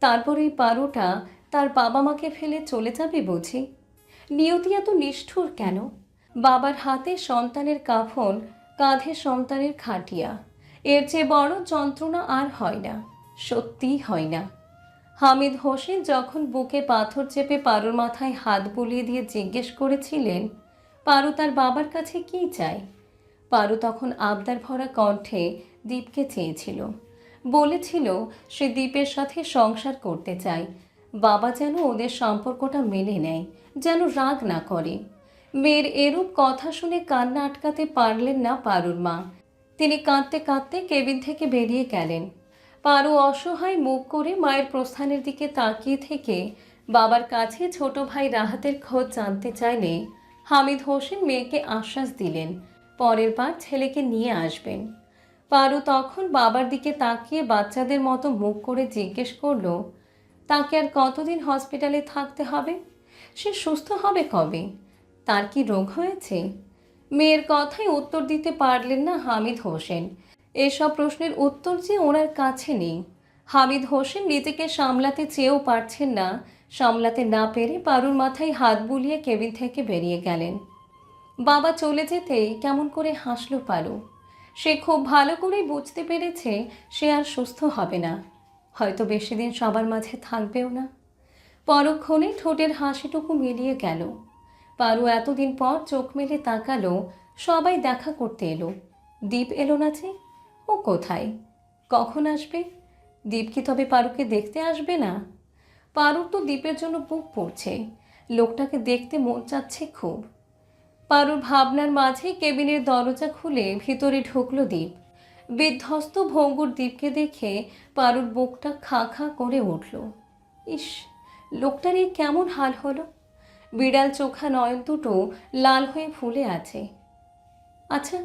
তারপর এই পারোটা তার বাবা মাকে ফেলে চলে যাবে বুঝি? নিয়তি এত নিষ্ঠুর কেন? বাবার হাতে সন্তানের কাফন, কাঁধে সন্তানের খাটিয়া, এর চেয়ে বড় যন্ত্রণা আর হয় না, সত্যিই হয় না। হামিদ হোসেন যখন বুকে পাথর চেপে পারুর মাথায় হাত বুলিয়ে দিয়ে জিজ্ঞেস করেছিলেন পারু তার বাবার কাছে কি চায়, পারু তখন আবদার ভরা কণ্ঠে দীপকে চেয়েছিল। বলেছিল সে দীপের সাথে সংসার করতে চায়, বাবা যেন ওদের সম্পর্কটা মেনে নেয়, যেন রাগ না করে। মেয়ের এরূপ কথা শুনে কান্না আটকাতে পারলেন না পারুর মা। তিনি কাঁদতে কাঁদতে কেবিন থেকে বেরিয়ে গেলেন। পারু অসহায় মুখ করে মায়ের প্রস্থানের দিকে তাকিয়ে থেকে বাবার কাছে ছোট ভাই রাহাতের খোঁজ জানতে চাইলে হামিদ হোসেন মেয়েকে আশ্বাস দিলেন পরের বার ছেলেকে নিয়ে আসবেন। পারু তখন বাবার দিকে তাকিয়ে বাচ্চাদের মতো মুখ করে জিজ্ঞেস করল, তাকে আর কতদিন হসপিটালে থাকতে হবে? সে সুস্থ হবে কবে? তার কি রোগ হয়েছে? মেয়ের কথায় উত্তর দিতে পারলেন না হামিদ হোসেন। এসব প্রশ্নের উত্তর যে ওনার কাছে নেই। হামিদ হোসেন নিজেকে সামলাতে চেয়েও পারছেন না, সামলাতে না পেরে পারুর মাথায় হাত বুলিয়ে কেবিন থেকে বেরিয়ে গেলেন। বাবা চলে যেতেই কেমন করে হাসল পারু। সে খুব ভালো করেই বুঝতে পেরেছে সে আর সুস্থ হবে না, হয়তো বেশি দিন সবার মাঝে থাকবেও না। পরক্ষণে ঠোঁটের হাসিটুকু মিলিয়ে গেল। পারু এতদিন পর চোখ মেলে তাকালো, সবাই দেখা করতে এলো। দীপ এলো না যে, ও কোথায়? কখন আসবে? দীপ কি তবে পারুকে দেখতে আসবে না? পারুর তো দীপের জন্য বুক পড়ছে, লোকটাকে দেখতে মন চাচ্ছে খুব। পারুর ভাবনার মাঝে কেবিনের দরজা খুলে ভিতরে ঢুকলো দীপ। বিধ্বস্ত ভঙ্গুর দীপকে দেখে পারুর বুকটা খা খা করে উঠল। ইস, লোকটার এই কেমন হাল হলো! বিড়াল চোখা নয়ন দুটো লাল হয়ে ফুলে আছে। আচ্ছা,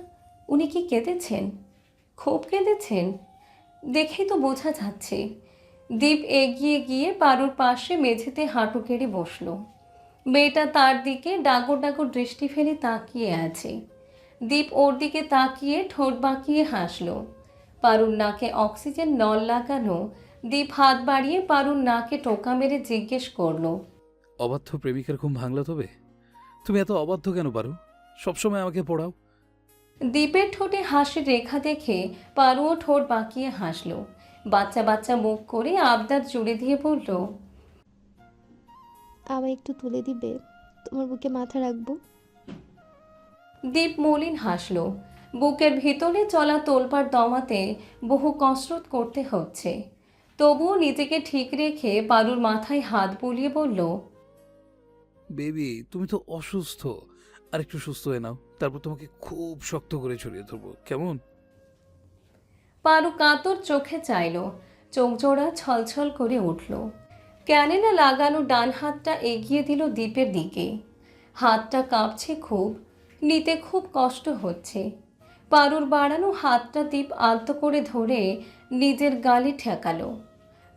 উনি কি কেঁদেছেন? খুব কেঁদেছেন, দেখেই তো বোঝা যাচ্ছে। দীপ এগিয়ে গিয়ে পারুর পাশে মেঝেতে হাঁটু গেড়ে বসল। মেয়েটা তার দিকে ডাগর ডাগর দৃষ্টি ফেলে তাকিয়ে আছে। দীপ ওর দিকে তাকিয়ে ঠোঁট বাঁকিয়ে হাসল। পারুর নাকে অক্সিজেন নল লাগানো। দীপ হাত বাড়িয়ে পারুর নাকে টোকা মেরে জিজ্ঞেস করলো, অবাধ্য প্রেমিকার ঘুম ভাঙলা তবে? তুমি এত অবাধ্য কেন পারো? সবসময় আমাকে পড়াও। দীপের ঠোঁটে হাসির রেখা দেখে পারুও ঠোঁট বাঁকিয়ে হাসল। বাচ্চা বাচ্চা মুখ করে আবদার জুড়ে দিয়ে বলল, আমায় একটু তুলে দিবে? তোমার বুকে মাথা রাখবো। দীপ মলিন হাসল। বুকের ভিতরে চলা তোলপাড় দমাতে বহু কসরত করতে হচ্ছে। তবুও নিজেকে ঠিক রেখে পারুর মাথায় হাত বুলিয়ে বলল, বেবি, তুমি তো অসুস্থ, আর একটু সুস্থ হয়ে নাও, তারপর তোমাকে খুব শক্ত করে ছড়িয়ে ধরবো, কেমন? পারু কাতর চোখে চাইল। চোখ জোড়া ছলছল করে উঠল। ক্যানেলা লাগানো ডান হাতটা এগিয়ে দিল দীপের দিকে। হাতটা কাঁপছে খুব, নিতে খুব কষ্ট হচ্ছে। পারুর বাড়ানো হাতটা দীপ আলতো করে ধরে নিজের গালে ঠেকালো।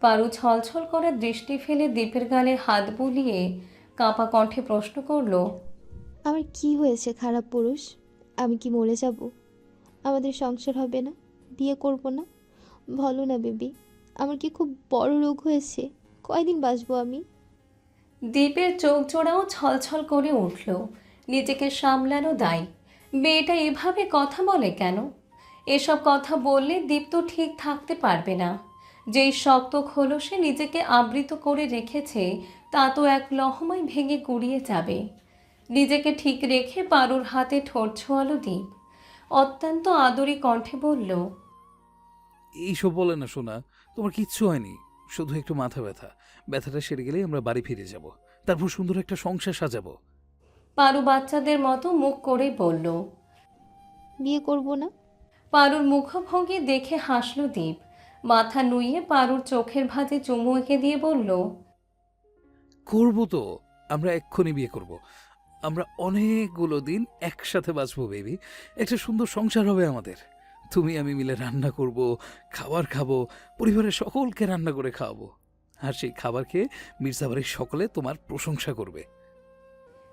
পারু ছলছল করা দৃষ্টি ফেলে দীপের গালে হাত বুলিয়ে কাঁপা কণ্ঠে প্রশ্ন করল, আমার কি হয়েছে খারাপ পুরুষ? আমি কি মরে যাব? আমাদের সংসার হবে না? বিয়ে করব না? বলো না বেবি, আমার কি খুব বড় রোগ হয়েছে? কয়দিন বাঁচবো আমি? দীপের চোখ জোড়াও ছলছল করে উঠল। নিজেকে সামলানো দায়। মেয়েটা এভাবে কথা বলে কেন? এসব কথা বললে দীপ তো ঠিক থাকতে পারবে না। যেই শক্ত খোলসে নিজেকে আবৃত করে রেখেছে তা তো এক লহমায় ভেঙে গুড়িয়ে যাবে। নিজেকে ঠিক রেখে পারুর হাতে ঠোঁট ছোঁয়ালো দীপ। অত্যন্ত আদরী কণ্ঠে বলল, এইসব বলে না সোনা, তোমার কিচ্ছু হয়নি, শুধু একটু মাথা ব্যথা। ব্যথাটা সেরে গেলেই আমরা বাড়ি ফিরে যাব, তারপর সুন্দর একটা সংসার সাজাবো। পারু বাচ্চাদের মতো মুখ করে বলল। বিয়ে করব না। পারুর মুখভঙ্গি দেখে হাসল দীপ। মাথা নুইয়ে পারুর চোখের ভাঁজে চুমু এঁকে দিয়ে বলল, করবো তো, আমরা এক্ষুনি বিয়ে করব। আমরা অনেকগুলো দিন একসাথে বাঁচবো বেবি, একটা সুন্দর সংসার হবে আমাদের। তুমি আমি মিলে রান্না করব, খাবার খাবো, পরিবারের সকলকে রান্না করে খাওয়াবো। আর সেই খাবার খেয়ে মির্জাবাড়ির সকলে তোমার প্রশংসা করবে।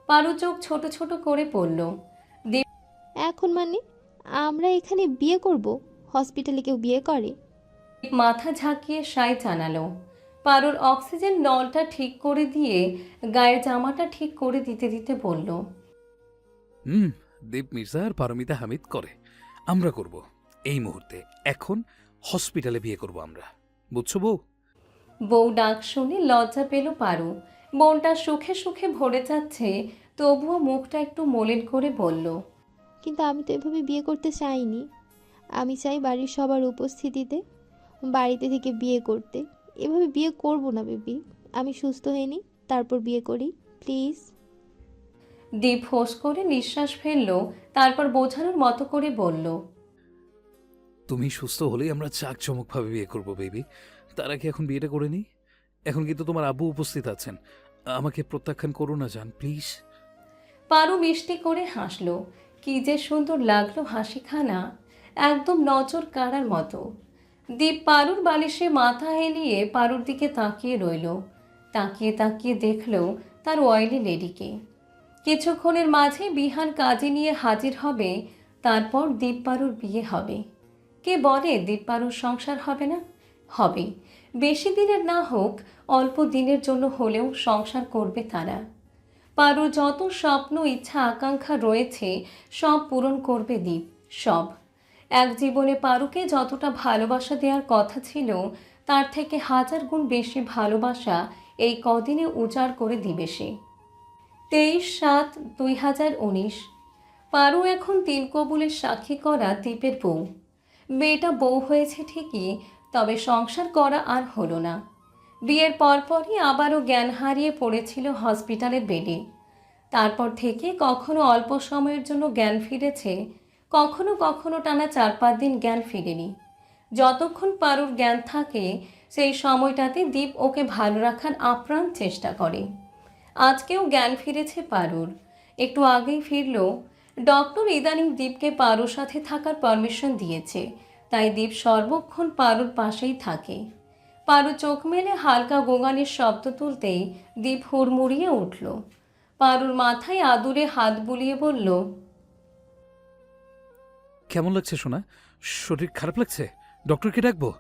পারু চোখ ছোট ছোট করে পড়ল। দীপ এখন মানে আমরা এখানে বিয়ে করব? হসপিটালে কেউ বিয়ে করে? মাথা ঝাঁকিয়ে সায় জানালো। পারুর অক্সিজেন নলটা ঠিক করে দিয়ে গায়ের জামাটা ঠিক করে দিতে দিতে বলল, দীপ মির্জা আর পারমিতা হামিদ করে, আমরা করব এই মুহূর্তে, এখন হসপিটালে বিয়ে করব আমরা, বুঝছো বউ? বউ ডাক শুনে লজ্জা পেল পারু। মনটা সুখে সুখে ভরে যাচ্ছে, তবুও মুখটা একটু মলিন করে বলল, কিন্তু আমি তো এভাবে বিয়ে করতে চাইনি। আমি চাই বাড়ির সবার উপস্থিতিতে বাড়িতে থেকে বিয়ে করতে। এভাবে বিয়ে করব না বেবি। আমি সুস্থ হয়ে নিই, তারপর বিয়ে করি, প্লিজ। দীপ হোস করে নিঃশ্বাস ফেলল, তারপর বোঝানোর মতো করে বলল, তুমি সুস্থ হলেই আমরা জাঁকজমকভাবে বিয়ে করব বেবি। তার আগে এখন বিয়েটা করে নিই। এখন কিন্তু তোমার আব্বু উপস্থিত আছেন, আমাকে প্রত্যাখ্যান করো না জান, প্লিজ। পারু মিষ্টি করে হাসল। কি যে সুন্দর লাগলো হাসিখানা, একদম নজর কাড়ার মতো। দীপ পারুর বালিশে মাথা হেলিয়ে পারুর দিকে তাকিয়ে রইল। তাকিয়ে তাকিয়ে দেখল তার অয়েলি লেডিকে। কিছুক্ষণের মাঝে বিহান কাজে নিয়ে হাজির হবে, তারপর দীপ পারুর বিয়ে হবে। কে বলে দীপ পারুর সংসার হবে না? হবে। বেশি দিনের না হোক, অল্প দিনের জন্য হলেও সংসার করবে তারা। পারুর যত স্বপ্ন ইচ্ছা আকাঙ্ক্ষা রয়েছে সব পূরণ করবে দীপ, সব। এক জীবনে পারুকে যতটা ভালোবাসা দেওয়ার কথা ছিল, তার থেকে 1000 গুণ বেশি ভালোবাসা এই কদিনে উজাড় করে দিবে সে। 23/7/2019। পারু এখন 3 কবুলের সাক্ষী করা দীপের বউ। মেয়েটা বউ হয়েছে ঠিকই, তবে সংসার করা আর হলো না। বিয়ের পরপরই আবারও জ্ঞান হারিয়ে পড়েছিল হসপিটালের বেডে। তারপর থেকে কখনো অল্প সময়ের জন্য জ্ঞান ফিরেছে, কখনো কখনো টানা 4-5 দিন জ্ঞান ফিরেনি। যতক্ষণ পারুর জ্ঞান থাকে সেই সময়টাতে দীপ ওকে ভালো রাখার আপ্রাণ চেষ্টা করে। আজকেও জ্ঞান ফিরেছে পারুর, একটু আগেই ফিরল। ডক্টর ইদানিং দীপকে পারুর সাথে থাকার পারমিশন দিয়েছে, তাই দীপ সর্বক্ষণ পারুর পাশেই থাকে। পারু চোখ মেলে হালকা গোঙানির শব্দ তুলতেই দীপ হুড়মুড়িয়ে উঠল। পারুর মাথায় আদুরে হাত বুলিয়ে বলল, কেমন লাগছে সোনা? শরীর খারাপ লাগছে? ডক্টরকে ডাকবো?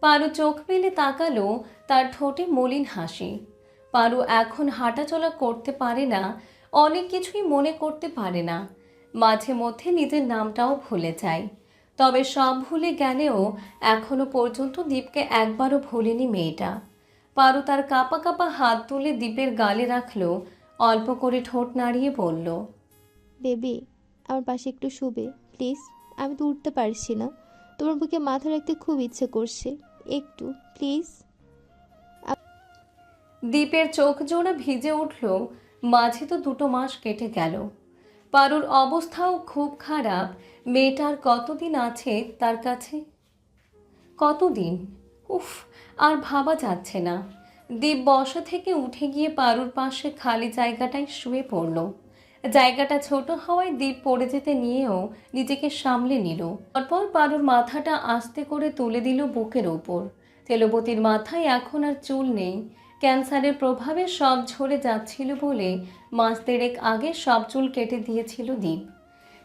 পারু চোখ মেলে তাকালো, তার ঠোঁটে মলিন হাসি। পারু এখন হাঁটাচলা করতে পারে না, অনেক কিছুই মনে করতে পারে না। মাঝে মধ্যে নিজের নামটাও ভুলে যায়। তবে সব ভুলে গেলেও এখনো পর্যন্ত দীপকে একবারও ভুলেনি মেয়েটা। পারু তার কাঁপা কাঁপা হাত তুলে দীপের গালে রাখলো, অল্প করে ঠোঁট নাড়িয়ে বলল, বেবি, আমার পাশে একটু শুবে প্লিজ। আমি তো উঠতে পারছি না, তোমার বুকে মাথা রাখতে খুব ইচ্ছে করছে, একটু প্লিজ। দীপের চোখ জোড়া ভিজে উঠল। মাঝে তো 2 মাস কেটে গেল। পারুর অবস্থাও খুব খারাপ। মেয়েটার কতদিন আছে তার কাছে? কতদিন? উফ, আর ভাবা যাচ্ছে না। দীপ বসা থেকে উঠে গিয়ে পারুর পাশে খালি জায়গাটায় শুয়ে পড়ল। জায়গাটা ছোট হওয়ায় দীপ পড়ে যেতে নিয়েও নিজেকে সামলে নিল। তারপর পারুর মাথাটা আস্তে করে তুলে দিল বুকের ওপর। তেলবতীর মাথায় এখন আর চুল নেই। ক্যান্সারের প্রভাবে সব ঝরে যাচ্ছিল বলে 1 মাস আগে সব চুল কেটে দিয়েছিল দীপ।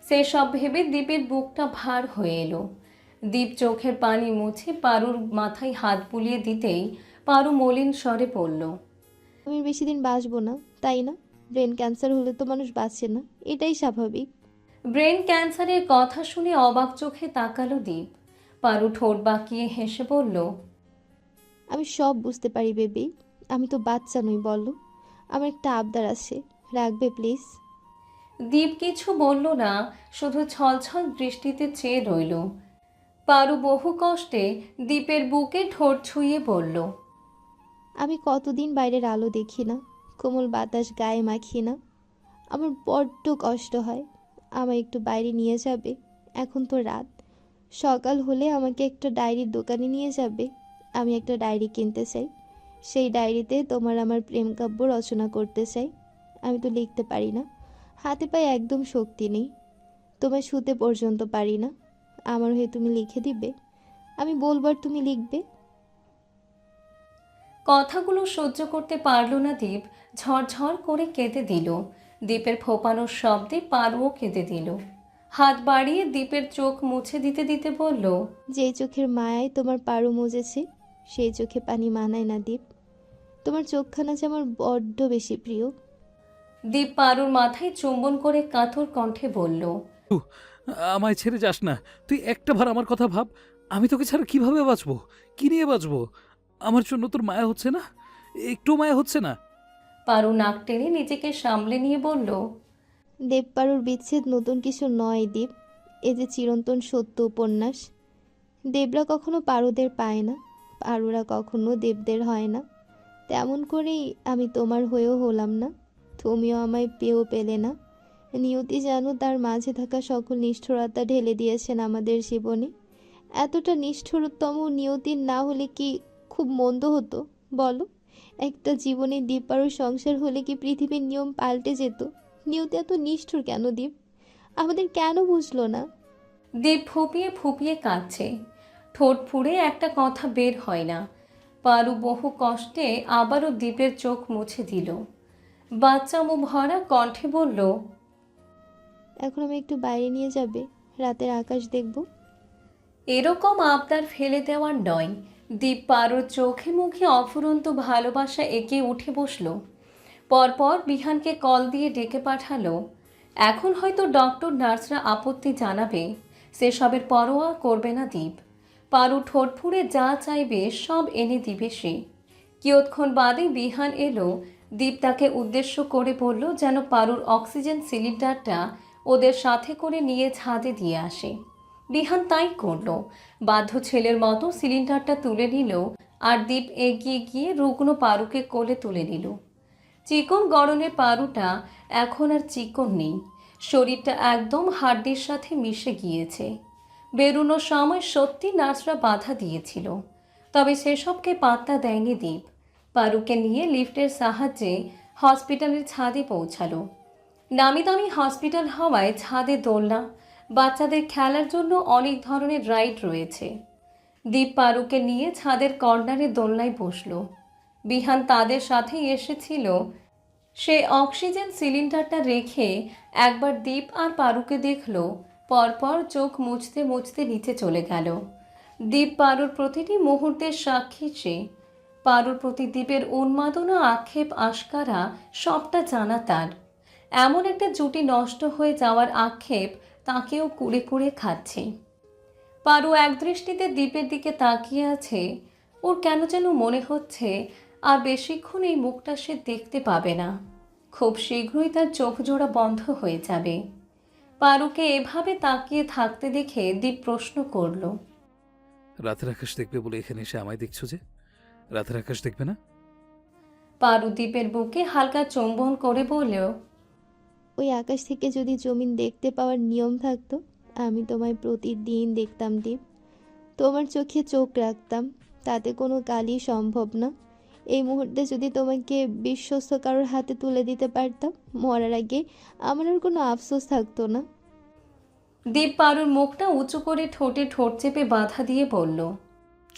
সেসব ভেবে দীপের বুকটা ভার হয়ে এলো। দীপ চোখের পানি মুছে পারুর মাথায় হাত বুলিয়ে দিতেই পারু মলিন স্বরে পড়ল, আমি বেশি দিন বাঁচবো না, তাই না? ব্রেন ক্যান্সার হলে তো মানুষ বাঁচে না, এটাই স্বাভাবিক। ব্রেন ক্যান্সারের কথা শুনে অবাক চোখে তাকালো দীপ। পারু ঠোঁট বাঁকিয়ে হেসে বলল, আমি সব বুঝতে পারি বেবি। আমি তো বাচ্চা নই, বলো। আমার একটা আবদার আছে, রাখবে প্লিজ? দীপ কিছু বলল না, শুধু ছলছল দৃষ্টিতে চেয়ে রইল। পারু বহু কষ্টে দীপের বুকে ঠোঁট ছুঁয়ে বলল, আমি কতদিন বাইরের আলো দেখি না, কোমল বাতাস গায়ে মাখি না। আমার বড্ড কষ্ট হয়। আমায় একটু বাইরে নিয়ে যাবে? এখন তো রাত, সকাল হলে আমাকে একটা ডায়েরির দোকানে নিয়ে যাবে। আমি একটা ডায়েরি কিনতে চাই। সেই ডায়েরিতে তোমার আমার প্রেম কাব্য রচনা করতে চাই। আমি তো লিখতে পারি না, হাতে পায়ে একদম শক্তি নেই। তোমায় শুতে পর্যন্ত পারি না। আমার হয়ে তুমি লিখে দিবে? আমি বলবার তুমি লিখবে? কথাগুলো সহ্য করতে পারল না দীপ, ঝরঝর করে কেঁদে দিল। দীপের ফোপানোর শব্দে পারুও কেঁদে দিল। হাত বাড়িয়ে দীপের চোখ মুছে দিতে দিতে বলল, যেই চোখের মায়ায় তোমার পারু মুজেছে, সেই চোখে পানি মানায় না দীপ। তোমার চোখখানা যে আমার বড্ড বেশি প্রিয়। দীপ পারুর মাথায় চুম্বন করে কাতর কণ্ঠে বলল, আমায় ছেড়ে যাস না। তুই একটা বার আমার কথা ভাব। আমি তোকে ছাড়া কিভাবে বাঁচবো? কি নিয়ে বাঁচবো? আমার জন্য তোর মায়া হচ্ছে না? একটু মায়া হচ্ছে না? পারু নাক টেনে নিজেকে সামলে নিয়ে বলল, দেবপাড়ুর বিচ্ছেদ নতুন কিছু নয় দীপ, এ যে চিরন্তন সত্য উপন্যাস। দেবরা কখনো পারুদের পায় না, পারুরা কখনো দেবদের হয় না। তেমন করেই আমি তোমার হয়েও হলাম না, তুমিও আমায় পেয়েও পেলে না। নিয়তি জানো তার মাঝে থাকা সকল নিষ্ঠুরতা ঢেলে দিয়েছেন আমাদের জীবনে। এতটা নিষ্ঠুরতম নিয়তির না হলে কি খুব মন্দ হতো বলো? একটা জীবনে দীপারুর সংসার হলে কি পৃথিবীর নিয়ম পাল্টে যেত? নিয়তি এত নিষ্ঠুর কেন দীপ? আমাদের কেন বুঝলো না? দীপ ফুপিয়ে ফুপিয়ে কাঁদছে। ঠোঁট ফুঁড়ে একটা কথা বের হয় না। পারু বহু কষ্টে আবারও দীপের চোখ মুছে দিল। বাচ্চামো ভরা কণ্ঠে বলল, এখন আমি একটু বাইরে নিয়ে যাবে, রাতের আকাশ দেখব। এরকম আবদার ফেলে দেওয়ার নয়। দীপ পারুর চোখে মুখে অফুরন্ত ভালোবাসা এঁকে উঠে বসল। পরপর বিহানকে কল দিয়ে ডেকে পাঠালো। এখন হয়তো ডক্টর নার্সরা আপত্তি জানাবে, সেসবের পরোয়া করবে না দীপ। পারু ঠোঁট ফুঁড়ে যা চাইবে সব এনে দিবে সে। কিয়ৎক্ষণ বাদে বিহান এলো। দীপ তাকে উদ্দেশ্য করে বলল যেন পারুর অক্সিজেন সিলিন্ডারটা ওদের সাথে করে নিয়ে ছাদে দিয়ে আসে। বিহান তাই করল। বাধ্য ছেলের মতো সিলিন্ডারটা তুলে নিল আর দীপ এগিয়ে গিয়ে রুগ্ন পারুকে কোলে তুলে নিল। চিকন গড়নের পারুটা এখন আর চিকন নেই, শরীরটা একদম হাড্ডির সাথে মিশে গিয়েছে। বেরোনোর সময় সত্যি নার্সরা বাধা দিয়েছিল, তবে সেসবকে পাত্তা দেয়নি দীপ। পারুকে নিয়ে লিফটের সাহায্যে হসপিটালের ছাদে পৌঁছালো। নামি দামি হসপিটাল হওয়ায় ছাদে দোলনা, বাচ্চাদের খেলার জন্য অনেক ধরনের রাইড রয়েছে। দীপ পারুকে নিয়ে ছাদের কর্নারে দোলনায় বসলো। বিহান তাদের সাথে এসেছিল। সে অক্সিজেন সিলিন্ডারটা রেখে একবার দীপ আর পারুকে দেখল, পরপর চোখ মুছতে মুছতে নিচে চলে গেল। দীপ পারুর প্রতিটি মুহূর্তের সাক্ষী সে। পারুর প্রতি দীপের উন্মাদনা, আক্ষেপ, আশকারা সবটা জানা তার। এমন একটা জুটি নষ্ট হয়ে যাওয়ার আক্ষেপ তাকেও কুড়ে কুড়ে খাচ্ছে। পারু একদৃষ্টিতে দীপের দিকে তাকিয়ে আছে। ওর কেন যেন মনে হচ্ছে আর বেশিক্ষণ এই মুখটা সে দেখতে পাবে না। খুব শীঘ্রই তার চোখ জোড়া বন্ধ হয়ে যাবে। পারুকে এভাবে তাকিয়ে থাকতে দেখে দীপ প্রশ্ন করল, রাতের আকাশ দেখবে বলে এখানে এসে আমায় দেখছো যে? রাতের আকাশ দেখবে না? পারু দীপের বুকে হালকা চুম্বন করে বলল, ওই আকাশ থেকে যদি জমিন দেখতে পাওয়ার নিয়ম থাকতো, আমি তোমায় প্রতিদিন দেখতাম দীপ। তোমার চোখে চোখ রাখতাম, তাতে কোনো গালি সম্ভব না। এই মুহূর্তে যদি তোমাকে বিশ্বস্ত কারোর হাতে তুলে দিতে পারতাম, মরার আগে আমার আর কোনো আফসোস থাকতো না। দীপ পারুর মুখটা উঁচু করে ঠোঁটে ঠোঁট চেপে বাধা দিয়ে বলল,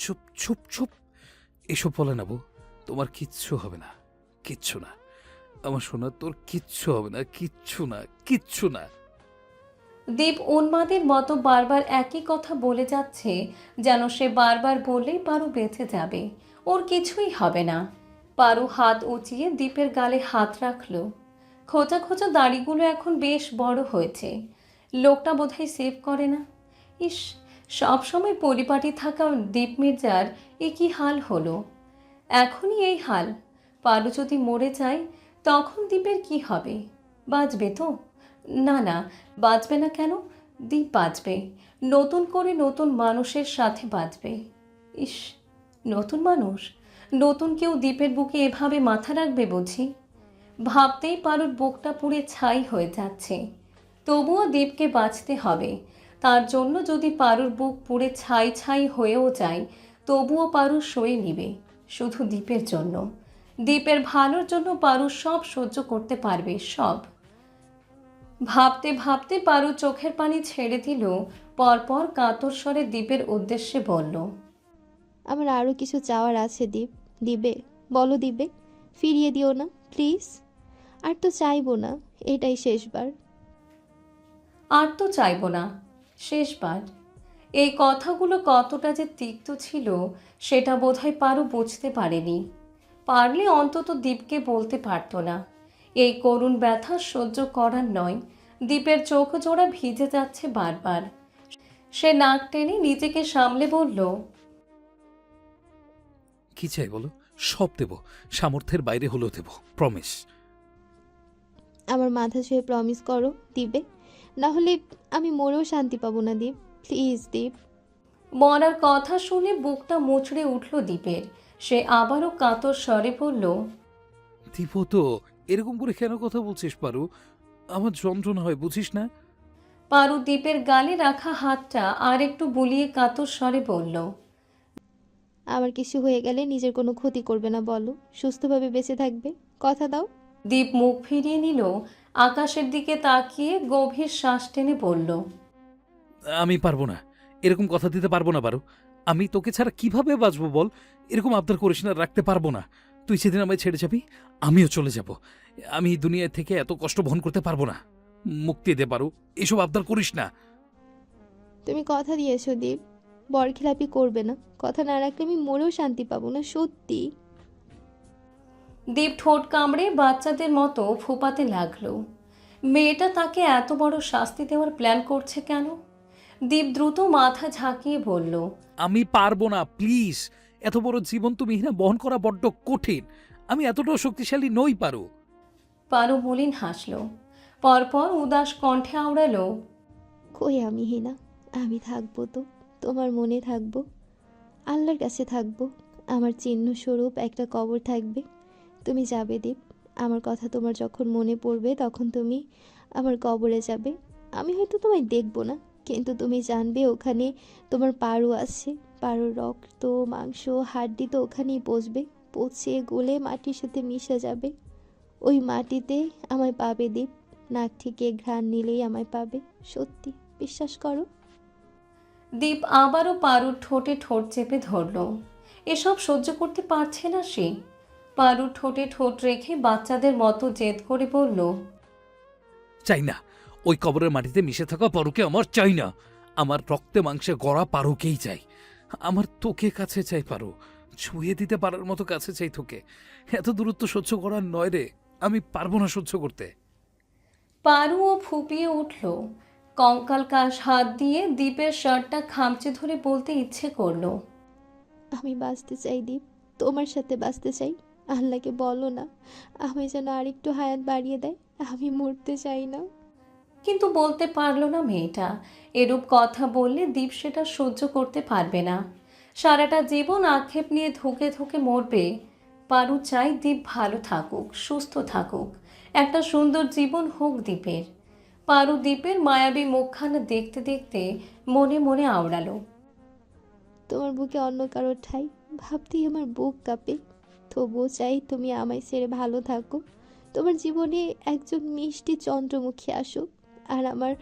চুপ চুপ চুপ। এসব বলে না বউ। তোমার কিচ্ছু হবে না, কিচ্ছু না। আমার সোনা, তোর কিচ্ছু হবে না, কিচ্ছু না, কিচ্ছু না। দীপ উন্মাদের মতো বারবার একই কথা বলে যাচ্ছে, যেন সে বারবার বললেই পারু বেঁচে যাবে, ওর কিছুই হবে না। পারু হাত উঁচিয়ে দীপের গালে হাত রাখল। খোঁচা খোঁচা দাড়িগুলো এখন বেশ বড় হয়েছে। লোকটা বোধহয় সেভ করে না। ইস, সবসময় পরিপাটি থাকা দীপ মির্জার এ কি হাল হলো? এখনই এই হাল। পারু যদি মরে যায় তখন দীপের কি হবে? বাঁচবে তো? না না, বাঁচবে না কেন? দীপ বাঁচবে, নতুন করে নতুন মানুষের সাথে বাঁচবে। ইস, নতুন মানুষ, নতুন কেউ দীপের বুকে এভাবে মাথা রাখবে বুঝি? ভাবতেই পারুর বুকটা পুড়ে ছাই হয়ে যাচ্ছে। তবুও দীপকে বাঁচতে হবে। তার জন্য যদি পারুর বুক পুড়ে ছাই ছাই হয়েও যায়, তবুও পারু সয়ে নিবে, শুধু দীপের জন্য। দীপের ভালোর জন্য পারু সব সহ্য করতে পারবে, সব। ভাবতে ভাবতে পারু চোখের পানি ছেড়ে দিল। পরপর কাতর স্বরে দীপের উদ্দেশ্যে বলল, আমার আরও কিছু চাওয়ার আছে দীপ। দিবে? বলো দিবে? ফিরিয়ে দিও না প্লিজ। আর তো চাইবো না, এটাই শেষবার। আর তো চাইব না, শেষবার। এই কথাগুলো কতটা যে তিক্ত ছিল সেটা বোধহয় পারু বুঝতে পারেনি। পারলে অন্তত দীপকে বলতে পারতো না। এই করুণ ব্যথা সহ্য করার নয়। দীপের চোখ জোড়া ভিজে যাচ্ছে বারবার। সে নাক টেনে নিজেকে সামলে বলল, কি চাই বলো, সব দেব, সামর্থ্যের বাইরে হলেও দেব, প্রমিস। আমার মাথা ছুঁয়ে প্রমিস করো দিবে, না হলে আমি মরেও শান্তি পাবো না দীপ। প্লিজ দীপ। মরার কথা শুনে বুকটা মুচড়ে উঠল দীপের। সে আবারও কাতর স্বরে বলল, দীপ তো এরকম করে কেন কথা বলছিস পারু? আমার যন্ত্রণা হয়, বুঝিস না? পারু দীপের গালে রাখা হাতটা আর একটু বুলিয়ে কাতর স্বরে বলল, আমার কিছু হয়ে গেলে নিজের কোনো ক্ষতি করবে না বলো, সুস্থভাবে বেঁচে থাকবে, কথা দাও। দীপ মুখ ফিরিয়ে নিল। আকাশের দিকে তাকিয়ে গভীর শ্বাস টেনে বলল, আমি পারবো না, এরকম কথা দিতে পারবো না পারু। আমি তোকে ছাড়া কিভাবে বাঁচবো বল? এরকম আবদার করিস না, রাখতে পারবো না। তুই সেদিন আমায় ছেড়ে যাবি, আমিও চলে যাব। আমি এই দুনিয়া থেকে এত কষ্ট বহন করতে পারবো না। মুক্তি দে পারু, এসব আবদার করিস না। তুমি কথা দিয়েছো দীপ, বরখিলাপি করবে না। কথা না রাখলে আমি মরেও শান্তি পাবো না, সত্যি। দীপ ঠোঁট কামড়ে বাচ্চাদের মতো ফোপাতে লাগলো। মেয়েটা তাকে এত বড় শাস্তি দেওয়ার প্ল্যান করছে কেন? দীপ দ্রুত মাথা ঝাঁকিয়ে বলল, আমি পারবো না, প্লিজ। এত বড় জীবন তুমি না বহন করা বড্ড কঠিন। আমি এতটাও শক্তিশালী নই পারু। পারু মলিন হাসল। পরপর উদাস কণ্ঠে আওড়ালো, কই আমি হিনা, আমি থাকবো তো, তোমার মনে থাকবো, আল্লাহর কাছে থাকবো। আমার চিহ্ন স্বরূপ একটা কবর থাকবে। তুমি যাবে দীপ, আমার কথা তোমার যখন মনে পড়বে তখন তুমি আমার কবরে যাবে। আমি হয়তো তোমায় দেখবো না, কিন্তু তুমি জানবে ওখানে তোমার পারু আছে। পারুর রক্ত মাংস হাড্ডি তো ওখানেই পচবে, পচে গলে মাটির সাথে মিশে যাবে। ওই মাটিতে আমায় পাবে দীপ, নাক থেকে ঘ্রাণ নিলেই আমায় পাবে, সত্যি, বিশ্বাস করো। দীপ আবারও পারুর ঠোঁটে ঠোঁট চেপে ধরল। এসব সহ্য করতে পারছে না সে। পারুর ঠোঁটে ঠোঁট রেখে বাচ্চাদের মতো জেদ করে বলল, চাই না, ওই কবরের মাটিতে মিশে থাকা পারুকে আমার চাই না। আমার রক্তে মাংসে গড়া পারুকেই চাই। আমার তোকে কাছে চাই পারু, ছুঁয়ে দিতে পারার মতো কাছে চাই তোকে। এত দূরত্ব সহ্য করার নয় রে, আমি পারবো না সহ্য করতে। পারুও ফুপিয়ে উঠল। কঙ্কাল কাশ হাত দিয়ে দীপের শার্টটা খামচে ধরে বলতে ইচ্ছে করলো, আমি বাঁচতে চাই দীপ, তোমার সাথে বাঁচতে চাই। আল্লাহকে বলো না আমি যেন আরেকটু হায়াত বাড়িয়ে দেয়, আমি মরতে চাই না। কিন্তু বলতে পারল না মেয়েটা। এরূপ কথা বললে দীপ সেটা সহ্য করতে পারবে না। সারাটা জীবন আক্ষেপ নিয়ে ধুকে ধুকে মরবে। পারু চাই দীপ ভালো থাকুক, সুস্থ থাকুক, একটা সুন্দর জীবন হোক দীপের। পারু দীপের মায়াবী মুখখানা দেখতে দেখতে মনে মনে আওড়ালো, তোমার বুকে অন্য কারোর ঠাই ভাবতেই আমার বুক কাঁপে। তবুও চাই তুমি আমায় ছেড়ে ভালো থাকো, তোমার জীবনে একজন মিষ্টি চন্দ্রমুখী আসুক, আর আমার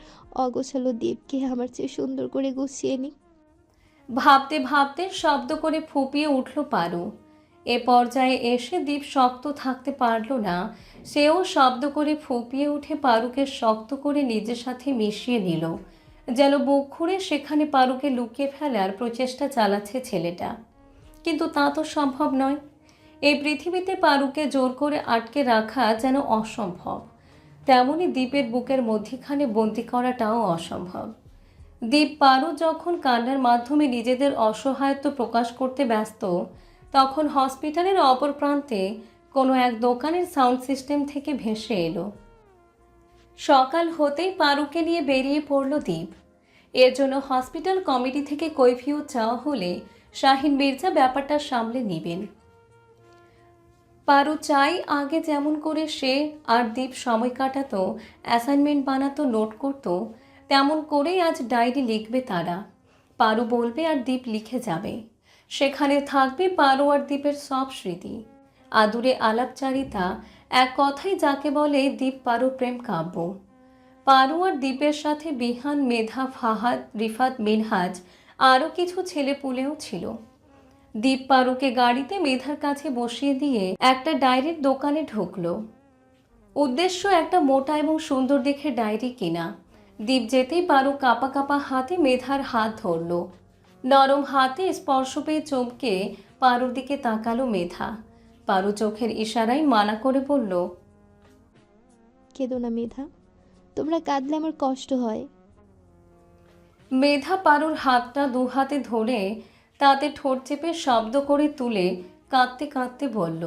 অগোছালো দ্বীপকে আমার চেয়ে সুন্দর করে গুছিয়ে নিক। ভাবতে ভাবতে শব্দ করে ফুঁপিয়ে উঠল পারু। এ পর্যায়ে এসে দীপ শক্ত থাকতে পারল না। সেও শব্দ করে ফুঁপিয়ে উঠে পারুকে শক্ত করে নিজের সাথে মিশিয়ে নিল, যেন বুক খুঁড়ে সেখানে পারুকে লুকিয়ে ফেলার প্রচেষ্টা চালাচ্ছে ছেলেটা। কিন্তু তা তো সম্ভব নয়। এই পৃথিবীতে পারুকে জোর করে আটকে রাখা যেন অসম্ভব, তেমনি দ্বীপের বুকের মধ্যিখানে বন্দি করাটাও অসম্ভব। দীপ পারু যখন কান্নার মাধ্যমে নিজেদের অসহায়ত্ব প্রকাশ করতে ব্যস্ত, তখন হসপিটালের অপর প্রান্তে কোনো এক দোকানের সাউন্ড সিস্টেম থেকে ভেসে এলো। সকাল হতেই পারুকে নিয়ে বেরিয়ে পড়ল দীপ। এর জন্য হসপিটাল কমিটি থেকে কৈফিয়ত চাওয়া হলে শাহিন মির্জা ব্যাপারটা সামলে নেবেন। পারু চাই আগে যেমন করে সে আর দীপ সময় কাটাতো, অ্যাসাইনমেন্ট বানাতো, নোট করতো, তেমন করেই আজ ডায়েরি লিখবে তারা। পারু বলবে আর দীপ লিখে যাবে। সেখানে থাকবে পারু আর দীপের সব স্মৃতি, আদুরে আলাপচারিতা, এক কথাই যাকে বলে দীপ পারু প্রেম কাব্য। পারু আর দীপের সাথে বিহান, মেধা, ফাহাদ, রিফাত, মিনহাজ, আরও কিছু ছেলেপুলেও ছিল। দীপ পারুকে গাড়িতে মেধার কাছে বসিয়ে দিয়ে একটা ডায়েরির দোকানে ঢুকলো। উদ্দেশ্য একটা মোটা এবং সুন্দর দেখে ডায়েরি কেনা। দীপ যেতেই পারু কাঁপা কাঁপা হাতে মেধার হাত ধরল। নরম হাতে স্পর্শ পেয়ে চমকে পারুর দিকে তাকালো মেধা। পারু চোখের ইশারায় মানা করে বলল, কেঁদো না মেধা, তোমরা কাঁদলে আমার কষ্ট হয়। মেধা পারুর হাতটা দু হাতে ধরে তাতে ঠোঁট চেপে শব্দ করে তুলে কাঁদতে কাঁদতে বলল,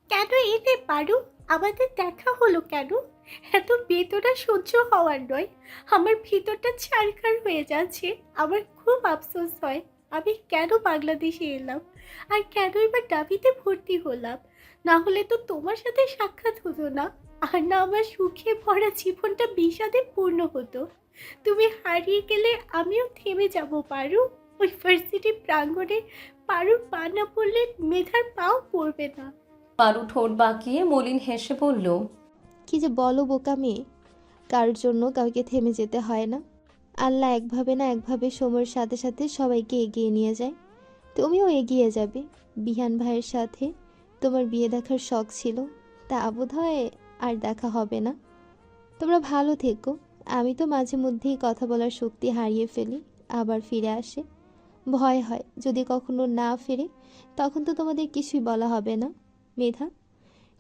কেন এতে পারু? আমাদের দেখা হলো কেন? এত বেদনা সহ্য হওয়ার নয়। আমার ভিতরটা ছারখার হয়ে যাচ্ছে। আমার খুব আফসোস হয় আমি কেন বাংলাদেশে এলাম, আর কেনই বা ডাবিতে ভর্তি হলাম। না হলে তো তোমার সাথে সাক্ষাৎ হতো না, আর না আমার সুখে ভরা জীবনটা বিষাদে পূর্ণ হতো। তুমি হারিয়ে গেলে আমিও থেমে যাব পারু। ওই ভার্সিটি প্রাঙ্গণে পারুর পা না পড়লে মেধার পাও পড়বে না। পারু ঠোঁট বাঁকিয়ে মলিন হেসে বলল, কি যে বলো বোকা মেয়ে, কারোর জন্য কাউকে থেমে যেতে হয় না। আল্লাহ একভাবে না একভাবে সময়ের সাথে সাথে সবাইকে এগিয়ে নিয়ে যায়। তুমিও এগিয়ে যাবে। বিহান ভাইয়ের সাথে তোমার বিয়ে দেখার শখ ছিল, তা বোধহয় আর দেখা হবে না। তোমরা ভালো থেকো। আমি তো মাঝে মধ্যেই কথা বলার শক্তি হারিয়ে ফেলি, আবার ফিরে আসে। ভয় হয় যদি কখনো না ফিরে, তখন তো তোমাদের কিছুই বলা হবে না। মেধা,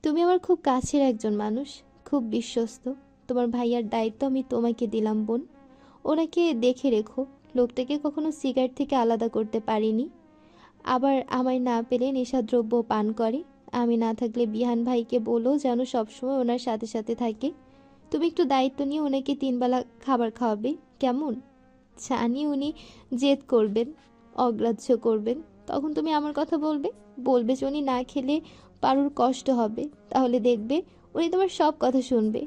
তুমি আমার খুব কাছের একজন মানুষ, খুব বিশ্বস্ত। তোমার ভাইয়ার দায়িত্ব আমি তোমাকে দিলাম বোন। ওনাকে দেখে রেখো, লোকটাকে কখনো সিগারেট থেকে আলাদা করতে পারিনি। আবার আমায় না পেলে নেশাদ্রব্য পান করে। আমি না থাকলে বিহান ভাইকে বলো যেন সবসময় ওনার সাথে সাথে থাকে। তুমি একটু দায়িত্ব নিয়ে ওনাকে 3 বেলা খাবার খাওয়াবে, কেমন? জানি উনি জেদ করবেন, অগ্রাহ্য করবেন, তখন তুমি আমার কথা বলবে, বলবে যে উনি না খেলে পারুর কষ্ট হবে। তাহলে দেখবে উনি তোমার সব কথা শুনবে।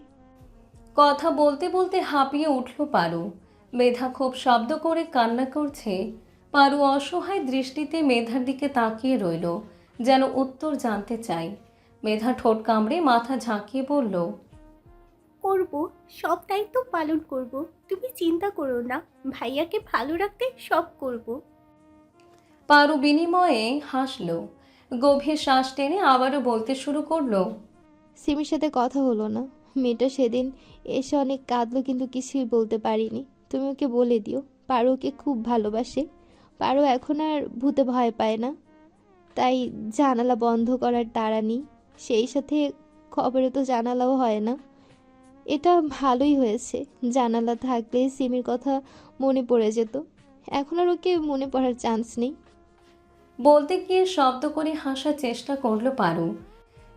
কথা বলতে বলতে হাঁপিয়ে উঠল পারু। মেধা খুব শব্দ করে কান্না করছে। পারু অসহায় দৃষ্টিতে মেধার দিকে তাকিয়ে রইল, যেন উত্তর জানতে চাই। মেধা ঠোঁট কামড়ে মাথা ঝাঁকিয়ে বলল, করব, সব দায়িত্ব পালন করব। তুমি চিন্তা করো না, ভাইয়াকে ভালো রাখতে সব করব। পারু বিনিময়ে হাসল। গভীর শ্বাস টেনে আবারও বলতে শুরু করলো, সিমির সাথে কথা হলো না। মেয়েটা সেদিন এসে অনেক কাঁদলো, কিন্তু কিছুই বলতে পারিনি। তুমি ওকে বলে দিও পারো ওকে খুব ভালোবাসে। পারো এখন আর ভূতে ভয় পায় না, তাই জানালা বন্ধ করার তাড়া নেই। সেই সাথে খবরে তো জানালাও হয় না। এটা ভালোই হয়েছে, জানালা থাকলে সিমির কথা মনে পড়ে যেত। এখন আর ওকে মনে পড়ার চান্স নেই। বলতে গিয়ে শব্দ করে হাসার চেষ্টা করলো পারু।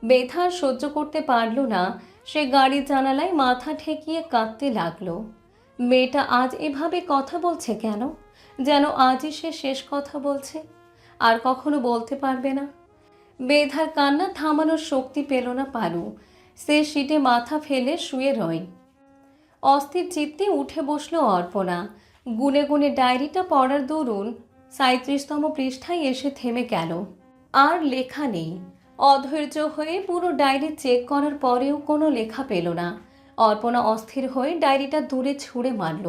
ব্যথা আর সহ্য করতে পারল না। সে গাড়ির জানালায় মাথা ঠেকিয়ে কাঁদতে লাগলো। মেয়েটা আজ এভাবে কথা বলছে কেন? যেন আজই সে শেষ কথা বলছে, আর কখনো বলতে পারবে না। বেধার কান্না থামানোর শক্তি পেল না পারু। সে সিটে মাথা ফেলে শুয়ে রয়। অস্থির চিত্তে উঠে বসলো অর্পণা। গুনে গুনে ডায়েরিটা পড়ার দরুন 37তম পৃষ্ঠায় এসে থেমে গেল। আর লেখা নেই। অধৈর্য হয়ে পুরো ডায়েরি চেক করার পরেও কোনো লেখা পেল না। অর্পণা অস্থির হয়ে ডায়েরিটা দূরে ছুঁড়ে মারল।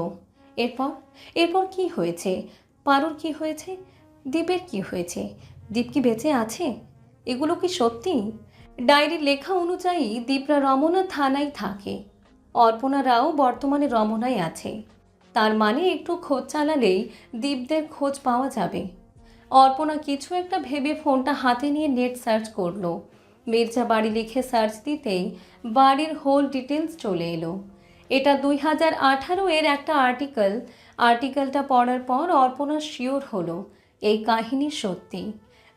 এরপর এরপর কি হয়েছে? পারুর কি হয়েছে? দীপের কি হয়েছে? দীপ কি বেঁচে আছে? এগুলো কি সত্যি? ডায়েরির লেখা অনুযায়ী দীপরা রমনা থানায় থাকে। অর্পণারাও বর্তমানে রমনায় আছে। তার মানে একটু খোঁজ চালালেই দীপদের খোঁজ পাওয়া যাবে। অর্পণা কিছু একটা ভেবে ফোনটা হাতে নিয়ে নেট সার্চ করলো। মির্জা বাড়ি লিখে সার্চ দিতেই বাড়ির হোল ডিটেলস চলে এলো। এটা 2018 এর একটা আর্টিকেলটা পড়ার পর অর্পণা শিওর হলো এই কাহিনী সত্যি।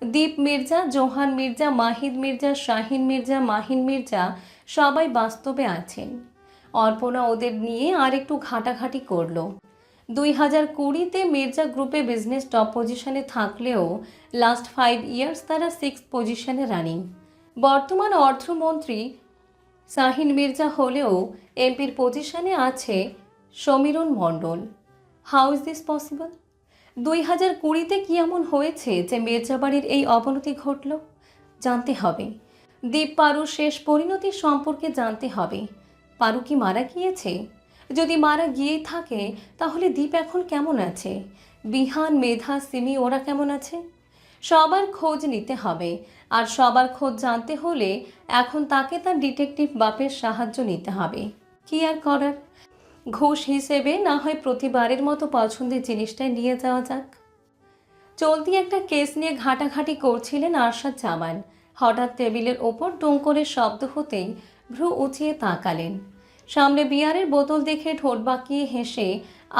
দীপ মির্জা, জোহান মির্জা, মাহিদ মির্জা, শাহিন মির্জা, মাহিন মির্জা সবাই বাস্তবে আছেন। অর্পণা ওদের নিয়ে আর একটু ঘাটাঘাটি করলো। 2020-তে মির্জা গ্রুপে বিজনেস টপ পজিশনে থাকলেও লাস্ট 5 ইয়ার্স তারা 6th পজিশনে রানিং। বর্তমান অর্থমন্ত্রী শাহিন মির্জা হলেও এমপির পজিশনে আছে Samiran Mondal. How is this possible? 2020-তে কি এমন হয়েছে যে মির্জাবাড়ির এই অবনতি ঘটল? জানতে হবে। দীপ পারুর শেষ পরিণতি সম্পর্কে জানতে হবে। পারু কি মারা গিয়েছে? যদি মারা গিয়েই থাকে তাহলে দীপ এখন কেমন আছে? বিহান, মেধা, সিমি ওরা কেমন আছে? সবার খোঁজ নিতে হবে। আর সবার খোঁজ জানতে হলে এখন তাকে তার ডিটেকটিভ বাপের সাহায্য নিতে হবে। কি আর করার? ঘুষ হিসেবে না হয় প্রতিবারের মতো পছন্দের জিনিসটাই নিয়ে যাওয়া যাক। চলতি একটা কেস নিয়ে ঘাটাঘাটি করছিলেন আরশাদ জামান। হঠাৎ টেবিলের ওপর ডোঙ্করের শব্দ হতেই ভ্রু উঁচিয়ে তাকালেন। সামনে বিয়ারের বোতল দেখে ঠোঁট বাঁকিয়ে হেসে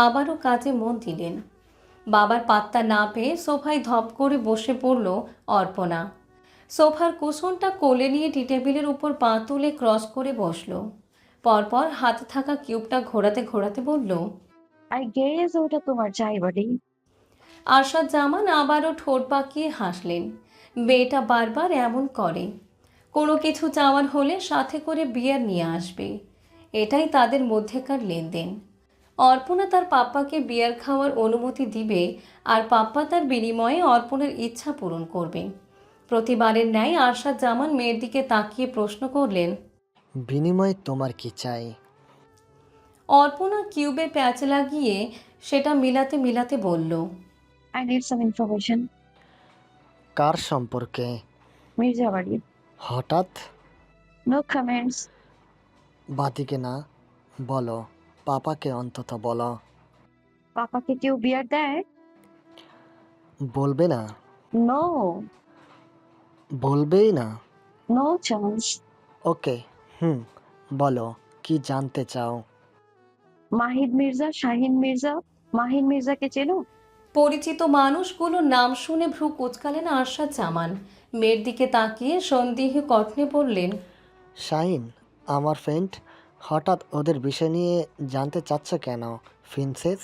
আবারও কাজে মন দিলেন। বাবার পাত্তা না পেয়ে সোফায় ধপ করে বসে পড়ল অর্পণা। সোফার কুশনটা কোলে নিয়ে টি টেবিলের উপর পা তুলে ক্রস করে বসলো। পরপর হাতে থাকা কিউবটা ঘোরাতে ঘোরাতে বলল, আই গেস ওটা তোমার চাই বাড়ি। আরশাদ জামান আবারও ঠোঁট বাঁকিয়ে হাসলেন। মেয়েটা বারবার এমন করে, কোনো কিছু চাওয়ার হলে সাথে করে বিয়ার নিয়ে আসবে, এটাই তাদের মধ্যেকার লেনদেন। অর্পণা তার পাপ্পাকে বিয়ার খাওয়ার অনুমতি দিবে আর পাপ্পা তার বিনিময়ে অর্পণের ইচ্ছা পূরণ করবে। প্রতিবারের ন্যায় আরশাদ জামান মেয়ের দিকে তাকিয়ে প্রশ্ন করলেন, বিনিময়ে তোমার কি চাই? অর্পণা কিউবে প্যাচ লাগিয়ে সেটা মিলাতে মিলাতে বলল, আই নিড সাম ইনফরমেশন। কার সম্পর্কে? মির্জা বাড়ি। হঠাৎ? No comments. বাদিকে না, বলো। পাপাকে অন্তত বলো। পাপাকে কেউ বিয়ার দেয়? বলবে না? নো, বলবেই না? No chance. ওকে, বলো, কি জানতে চাও? মাহিদ মির্জা, শাহিন মির্জা। মাহিন মির্জাকে চেনো? পরিচিত মানুষগুলোর নাম শুনে ভ্রু কুঁচকালেন আরশাদ জামান। মেয়ের দিকে তাকিয়ে সন্দেহ কণ্ঠে বললেন, শাহিন আমার ফ্রেন্ড। হঠাৎ ওদের বিষয় নিয়ে জানতে চাচ্ছ কেন, প্রিন্সেস?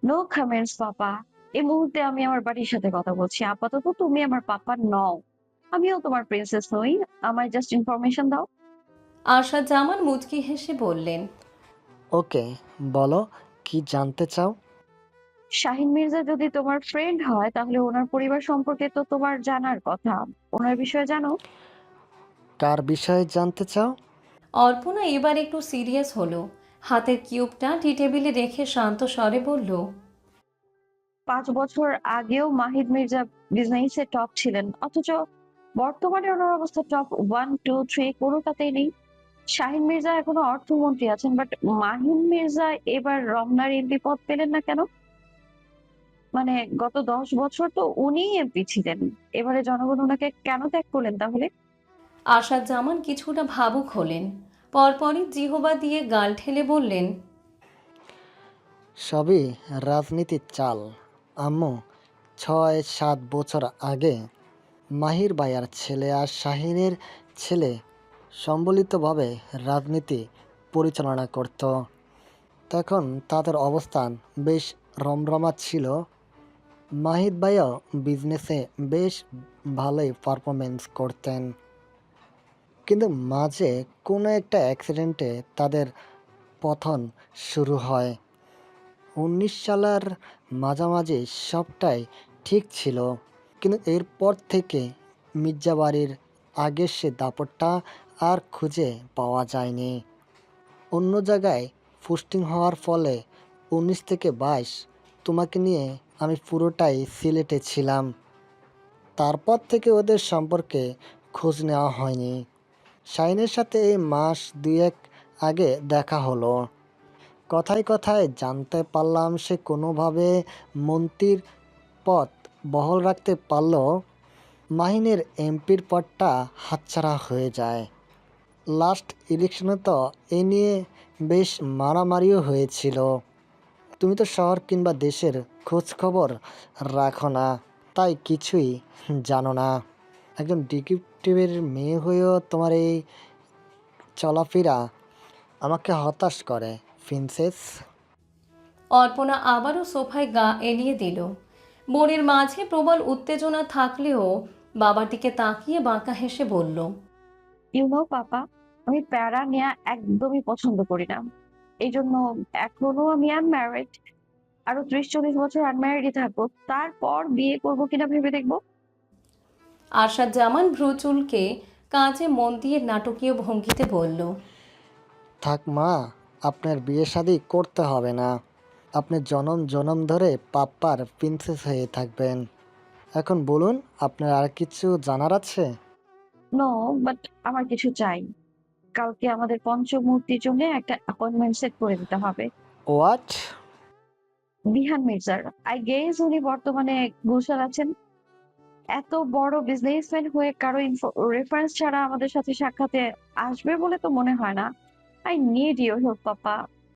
নো কমেন্টস পাপা। এই মুহূর্তে আমি আমার বাড়ির সাথে কথা বলছি। আপাতত তুমি আমার পাপা নও, আমিও তোমার প্রিন্সেস নই। আমায় জাস্ট ইনফরমেশন দাও। আরশাদ জামান মুচকি হেসে বললেন, ওকে, বলো, কি জানতে চাও? শাহিন মির্জা যদি তোমার ফ্রেন্ড হয় তাহলে ওনার পরিবার সম্পর্কে তো তোমার জানার কথা। ওনার বিষয়ে জানো? কার বিষয়ে জানতে চাও? অর্পণা এবার একটু সিরিয়াস হলো। হাতের কিউবটা টি টেবিলে রেখে শান্ত স্বরে বলল, 5 বছর আগেও মাহিদ মির্জা বিজনেসে টপ ছিলেন, অথচ বর্তমানে ওনার অবস্থা টপ 1, 2, 3 কোনোটাতেই নেই। শাহিন মির্জা এখনো অর্থমন্ত্রী আছেন, বাট মাহিন মির্জা এবার রমনার এমপি পদ পেলেন না কেন? মানে গত 10 বছর তো উনিই এমপি ছিলেন, এবারে জনগণ ওনাকে কেন ত্যাগ করলেন তাহলে? আরশাদ জামান কিছুটা ভাবুক হলেন। পরপরই জিহবা দিয়ে গাল ঠেলে বললেন, সবই রাজনীতির চাল আম্মু। 6-7 বছর আগে মাহির ভাইয়ার ছেলে আর শাহিনের ছেলে সম্মিলিতভাবে রাজনীতি পরিচালনা করত। তখন তাদের অবস্থান বেশ রমরমা ছিল। মাহিদ ভাইয়াও বিজনেসে বেশ ভালোই পারফরমেন্স করতেন, কিন্তু মাঝে কোনো একটা অ্যাক্সিডেন্টে তাদের পতন শুরু হয়। 19 সালের মাঝামাঝি সবটাই ঠিক ছিল, কিন্তু এরপর থেকে মির্জাবাড়ির আগের সে দাপটটা আর খুঁজে পাওয়া যায়নি। অন্য জায়গায় পোস্টিং হওয়ার ফলে 19 থেকে 22 তোমাকে নিয়ে আমি পুরোটাই সিলেটে ছিলাম। তারপর থেকে ওদের সম্পর্কে খোঁজ নেওয়া হয়নি। শাইনের সাথে এই মাস 2-1 আগে দেখা হলো। কথায় কথায় জানতে পারলাম সে কোনোভাবে মন্ত্রীর পদ বহাল রাখতে পারলেও মাহিনের এমপির পদটা হাতছাড়া হয়ে যায়। লাস্ট ইলেকশনে তো এ নিয়ে বেশ মারামারিও হয়েছিল। তুমি তো শহর কিংবা দেশের খোঁজ খবর রাখো না, তাই কিছুই জানো না। একজন ডিটেকটিভের মেয়ে হয়েও তোমার এই চলাফেরা আমাকে হতাশ করে, প্রিন্সেস। অর্পণা আবারও সোফায় গা এলিয়ে দিল। মনের মাঝে প্রবল উত্তেজনা থাকলেও বাবার দিকে তাকিয়ে বাঁকা হেসে বলল, ইউ নো পাপা, আমি প্যারা নেয়া একদমই পছন্দ করি না। এই জন্য এখনো আমি আনম্যারিড। আরো 30-40 বছর আনম্যারিডই থাকবো, তারপর বিয়ে করবো কিনা ভেবে দেখবো। আরশাদ জামান ভ্রু চুলকে কাজে মন দিয়ে নাটকীয় ভঙ্গিতে বলল, থাক মা, আপনার বিয়ে শাদী করতে হবে না। আপনি জনম জনম ধরে পাপ্পার প্রিন্সেস হয়ে থাকবেন। এখন বলুন, আপনার আর কিছু জানার আছে? নো, বাট আমার কিছু চাই। কালকে আমাদের পঞ্চমূর্তির জন্য একটা অ্যাপয়েন্টমেন্ট সেট করে দিতে হবে। হোয়াট? বিহান মির্জার। আই গেস উনি বর্তমানে গুলশান আছেন। এত বড় বিজনেসম্যান হয়ে কারো রেফারেন্স ছাড়া আমাদের সাথে সাক্ষাতে আসবে বলে তো মনে হয় না। I need your help papa.